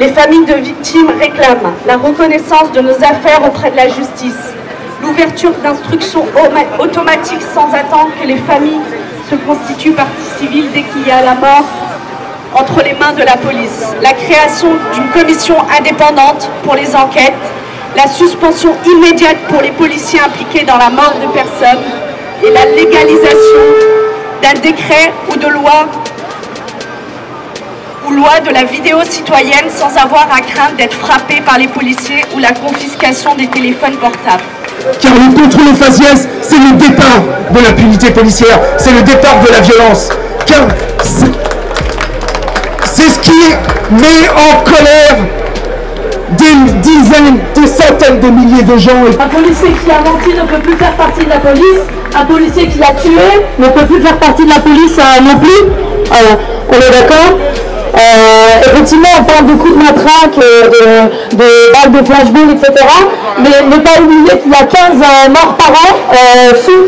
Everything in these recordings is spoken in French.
Les familles de victimes réclament la reconnaissance de nos affaires auprès de la justice, l'ouverture d'instructions automatiques sans attendre que les familles se constituent partie civile dès qu'il y a la mort entre les mains de la police, la création d'une commission indépendante pour les enquêtes, la suspension immédiate pour les policiers impliqués dans la mort de personnes et la légalisation d'un décret ou de loi de la vidéo citoyenne sans avoir à craindre d'être frappé par les policiers ou la confiscation des téléphones portables. Car le contrôle aux faciès, c'est le départ de l'impunité policière, c'est le départ de la violence. Car c'est ce qui met en colère des dizaines, des centaines de milliers de gens. Un policier qui a menti ne peut plus faire partie de la police. Un policier qui a tué ne peut plus faire partie de la police non plus. On est d'accord? Effectivement, on parle de coups de matraque, de balles de flashball, etc. Mais ne pas oublier qu'il y a 15 morts par an sous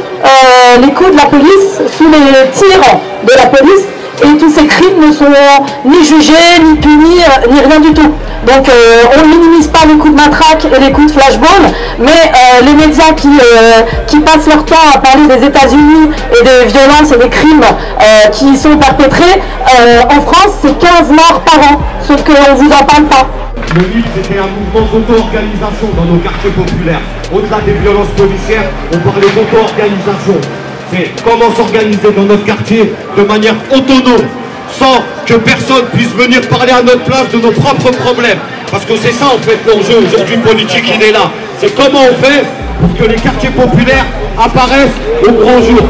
les coups de la police, sous les tirs de la police. Et tous ces crimes ne sont ni jugés, ni punis, ni rien du tout. Donc on ne minimise pas les coups de matraque et les coups de flashball, mais les médias qui passent leur temps à parler des États-Unis et des violences et des crimes qui sont perpétrés, en France c'est 15 morts par an, sauf qu'on ne vous en parle pas. Le MIP, c'était un mouvement d'auto-organisation dans nos quartiers populaires. Au-delà des violences policières, on parlait d'auto-organisation. C'est comment s'organiser dans notre quartier de manière autonome, sans que personne puisse venir parler à notre place de nos propres problèmes. Parce que c'est ça en fait l'enjeu aujourd'hui politique, il est là. C'est comment on fait pour que les quartiers populaires apparaissent au grand jour.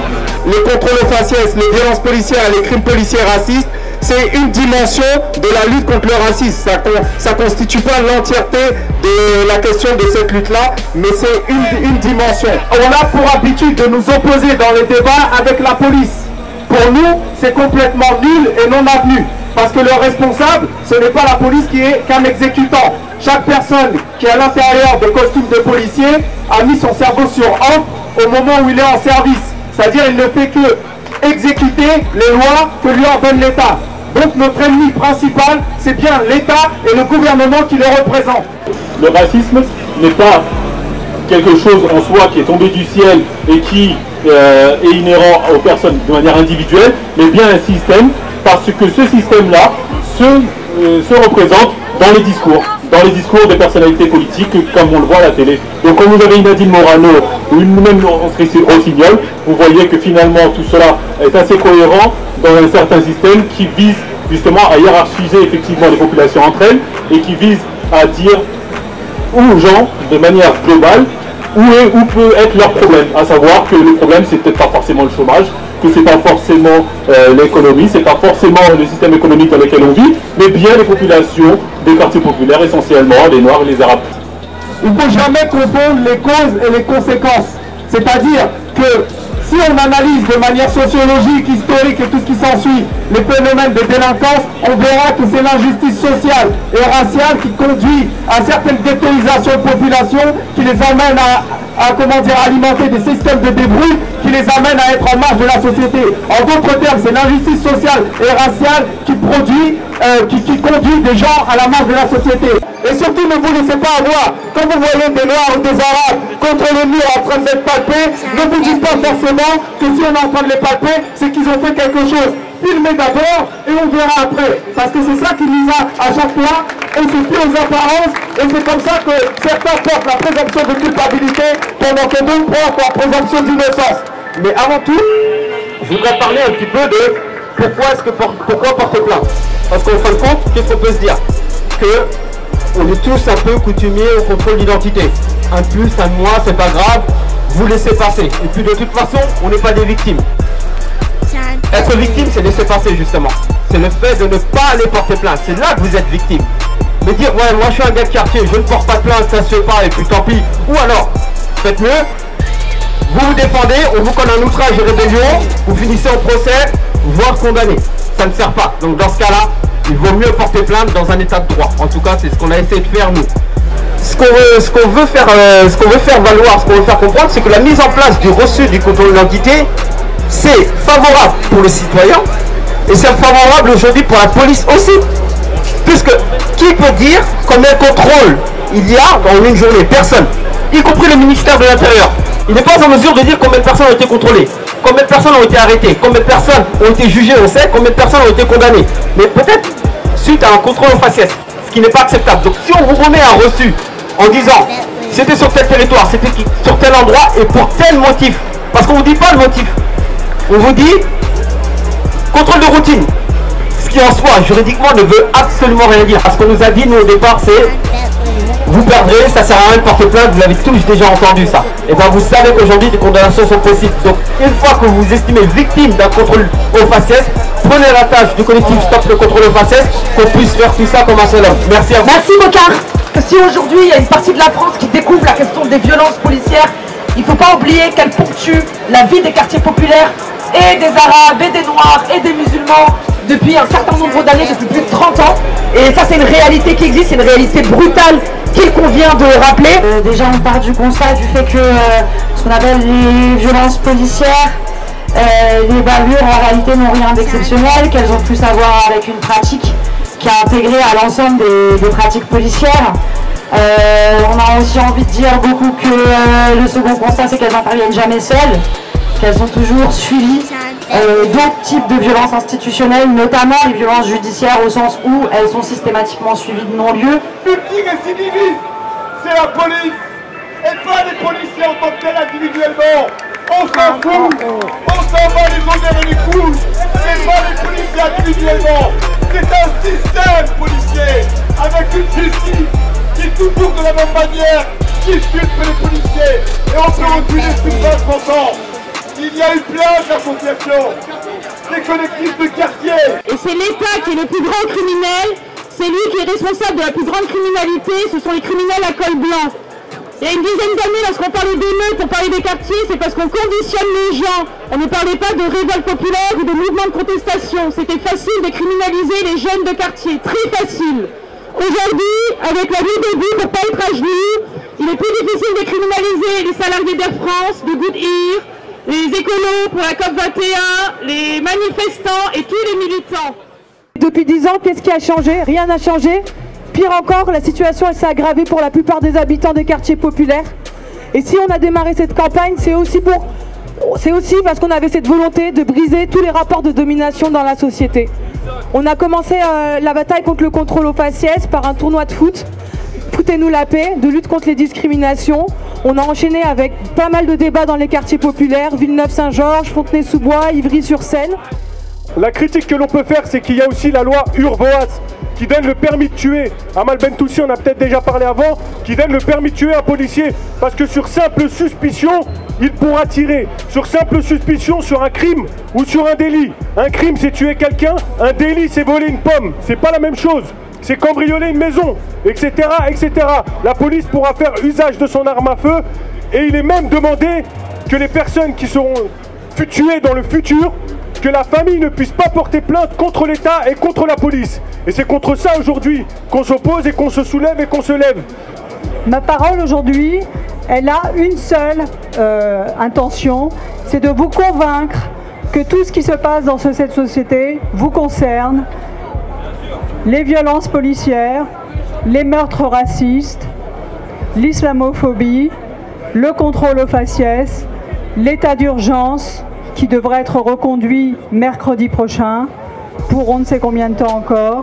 Le contrôle aux faciès, les violences policières et les crimes policiers racistes, c'est une dimension de la lutte contre le racisme. Ça ne constitue pas l'entièreté de la question de cette lutte-là, mais c'est une dimension. On a pour habitude de nous opposer dans les débats avec la police. Pour nous, c'est complètement nul et non avenu. Parce que le responsable, ce n'est pas la police qui est qu'un exécutant. Chaque personne qui est à l'intérieur de costume de policier a mis son cerveau sur off au moment où il est en service. C'est-à-dire il ne fait que exécuter les lois que lui ordonne l'État. Donc notre ennemi principal, c'est bien l'État et le gouvernement qui le représentent. Le racisme n'est pas quelque chose en soi qui est tombé du ciel et qui est inhérent aux personnes de manière individuelle, mais bien un système, parce que ce système-là se représente dans les discours des personnalités politiques, comme on le voit à la télé. Donc quand vous avez une Nadine Morano ou même Rossignol, vous voyez que finalement tout cela est assez cohérent dans un certain système qui vise justement à hiérarchiser effectivement les populations entre elles et qui vise à dire aux gens de manière globale où peut être leur problème, à savoir que le problème c'est peut-être pas forcément le chômage, que c'est pas forcément l'économie, c'est pas forcément le système économique dans lequel on vit, mais bien les populations des quartiers populaires, essentiellement les Noirs et les Arabes. Il ne faut jamais confondre les causes et les conséquences. C'est-à-dire que si on analyse de manière sociologique, historique et tout ce qui s'ensuit les phénomènes de délinquance, on verra que c'est l'injustice sociale et raciale qui conduit à certaines ghettoisations de population, qui les amène à alimenter des systèmes de débrouille, qui les amène à être en marge de la société. En d'autres termes, c'est l'injustice sociale et raciale qui conduit des gens à la marge de la société. Et surtout, ne vous laissez pas avoir. Quand vous voyez des Noirs ou des Arabes contre le mur en train d'être palpés, ne vous dites pas forcément que si on est en train de les palper, c'est qu'ils ont fait quelque chose. Filmez d'abord et on verra après. Parce que c'est ça qui nous a à chaque fois, on se fie aux apparences et c'est comme ça que certains portent la présomption de culpabilité pendant que d'autres portent la présomption d'innocence. Mais avant tout, je voudrais parler un petit peu de pourquoi porter plainte. Parce qu'en fin de compte, qu'est-ce qu'on peut se dire? Que on est tous un peu coutumiers au contrôle d'identité. Un plus, un moins, c'est pas grave, vous laissez passer. Et puis de toute façon, on n'est pas des victimes. Être victime, c'est laisser passer justement. C'est le fait de ne pas aller porter plainte. C'est là que vous êtes victime. Mais dire, ouais, moi je suis un gars de quartier, je ne porte pas plainte, ça se fait pas, et puis tant pis. Ou alors, faites mieux, vous vous défendez, on vous connaît un outrage et rébellion, vous finissez en procès, voire condamné. Ça ne sert pas. Donc dans ce cas-là, il vaut mieux porter plainte dans un état de droit. En tout cas, c'est ce qu'on a essayé de faire nous. Ce qu'on veut faire valoir, ce qu'on veut faire comprendre, c'est que la mise en place du reçu du contrôle d'identité, c'est favorable pour le citoyen et c'est favorable aujourd'hui pour la police aussi. Puisque, qui peut dire combien de contrôles il y a dans une journée? Personne, y compris le ministère de l'Intérieur. Il n'est pas en mesure de dire combien de personnes ont été contrôlées, combien de personnes ont été arrêtées, combien de personnes ont été jugées, on sait, combien de personnes ont été condamnées. Mais peut-être suite à un contrôle au faciès, ce qui n'est pas acceptable. Donc si on vous remet un reçu en disant c'était sur tel territoire, c'était sur tel endroit et pour tel motif, parce qu'on ne vous dit pas le motif, on vous dit contrôle de routine, ce qui en soi juridiquement ne veut absolument rien dire. Ce qu'on nous a dit nous au départ c'est vous perdrez, ça sert à rien de porter plainte, vous avez tous déjà entendu ça. Et bien vous savez qu'aujourd'hui des condamnations sont possibles. Donc une fois que vous vous estimez victime d'un contrôle au faciès, prenez la tâche du collectif Stop le contrôle au faciès, qu'on puisse faire tout ça comme un seul homme. Merci à vous. Merci Bocard. Si aujourd'hui il y a une partie de la France qui découvre la question des violences policières, il ne faut pas oublier qu'elle ponctue la vie des quartiers populaires et des Arabes et des Noirs et des musulmans depuis un certain nombre d'années, depuis plus de 30 ans. Et ça c'est une réalité qui existe, c'est une réalité brutale qu'il convient de rappeler. Déjà on part du constat du fait que ce qu'on appelle les violences policières, les bavures en réalité n'ont rien d'exceptionnel, qu'elles ont plus à voir avec une pratique qui est intégrée à l'ensemble des pratiques policières. On a aussi envie de dire beaucoup que le second constat c'est qu'elles n'interviennent jamais seules, qu'elles sont toujours suivies d'autres types de violences institutionnelles, notamment les violences judiciaires au sens où elles sont systématiquement suivies de non-lieu. Ultime et civiliste, c'est la police et pas les policiers en tant que tels individuellement. On s'en fout, on s'en bat les odeurs et les couilles, c'est pas les policiers individuellement, c'est un système policier avec une justice qui tout tourne de la même manière, qui filtre les policiers et on peut reculer plus de 20-30 ans. Il y a une place d'association, des collectifs de quartier. Et c'est l'État qui est le plus grand criminel, c'est lui qui est responsable de la plus grande criminalité, ce sont les criminels à col blanc. Il y a une dizaine d'années, lorsqu'on parlait d'émeutes, on parlait des quartiers, c'est parce qu'on conditionne les gens. On ne parlait pas de révolte populaire ou de mouvement de contestation. C'était facile de criminaliser les jeunes de quartier, très facile. Aujourd'hui, avec la vie debout pour pas être à genoux, il est plus difficile de criminaliser les salariés d'Air France, de Goodyear, les écolos pour la COP21, les manifestants et tous les militants. Depuis 10 ans, qu'est-ce qui a changé? Rien n'a changé. Pire encore, la situation s'est aggravée pour la plupart des habitants des quartiers populaires. Et si on a démarré cette campagne, c'est aussi parce qu'on avait cette volonté de briser tous les rapports de domination dans la société. On a commencé la bataille contre le contrôle au faciès par un tournoi de foot. Foutez-nous la paix, de lutte contre les discriminations. On a enchaîné avec pas mal de débats dans les quartiers populaires, Villeneuve-Saint-Georges, Fontenay-sous-Bois, Ivry-sur-Seine. La critique que l'on peut faire, c'est qu'il y a aussi la loi Urvoas qui donne le permis de tuer. Amal Bentoussi, on a peut-être déjà parlé avant, qui donne le permis de tuer à un policier. Parce que sur simple suspicion, il pourra tirer. Sur simple suspicion, sur un crime ou sur un délit. Un crime, c'est tuer quelqu'un. Un délit, c'est voler une pomme. C'est pas la même chose. C'est cambrioler une maison, etc., etc. La police pourra faire usage de son arme à feu. Et il est même demandé que les personnes qui seront tuées dans le futur, que la famille ne puisse pas porter plainte contre l'État et contre la police. Et c'est contre ça aujourd'hui qu'on s'oppose et qu'on se soulève et qu'on se lève. Ma parole aujourd'hui, elle a une seule intention, c'est de vous convaincre que tout ce qui se passe dans cette société vous concerne. Les violences policières, les meurtres racistes, l'islamophobie, le contrôle au faciès, l'état d'urgence, qui devrait être reconduit mercredi prochain, pour on ne sait combien de temps encore,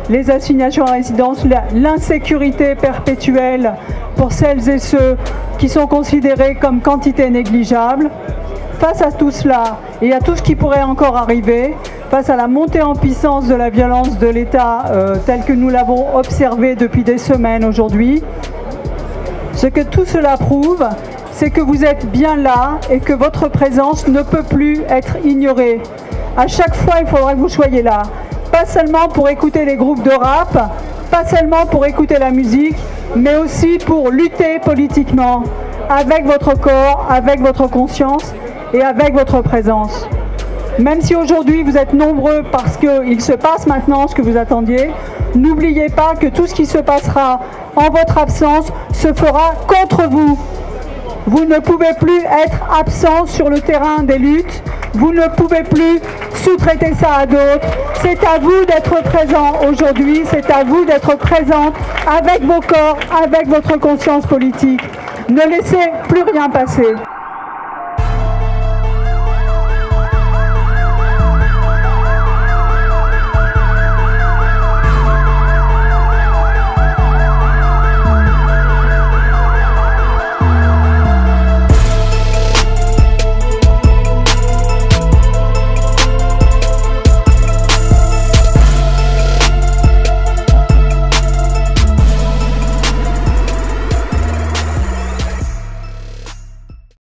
les assignations à résidence, l'insécurité perpétuelle pour celles et ceux qui sont considérés comme quantité négligeable. Face à tout cela et à tout ce qui pourrait encore arriver, face à la montée en puissance de la violence de l'État telle que nous l'avons observée depuis des semaines aujourd'hui, ce que tout cela prouve, c'est que vous êtes bien là et que votre présence ne peut plus être ignorée. À chaque fois, il faudra que vous soyez là. Pas seulement pour écouter les groupes de rap, pas seulement pour écouter la musique, mais aussi pour lutter politiquement, avec votre corps, avec votre conscience et avec votre présence. Même si aujourd'hui vous êtes nombreux parce qu'il se passe maintenant ce que vous attendiez, n'oubliez pas que tout ce qui se passera en votre absence se fera contre vous. Vous ne pouvez plus être absent sur le terrain des luttes. Vous ne pouvez plus sous-traiter ça à d'autres. C'est à vous d'être présent aujourd'hui. C'est à vous d'être présente avec vos corps, avec votre conscience politique. Ne laissez plus rien passer.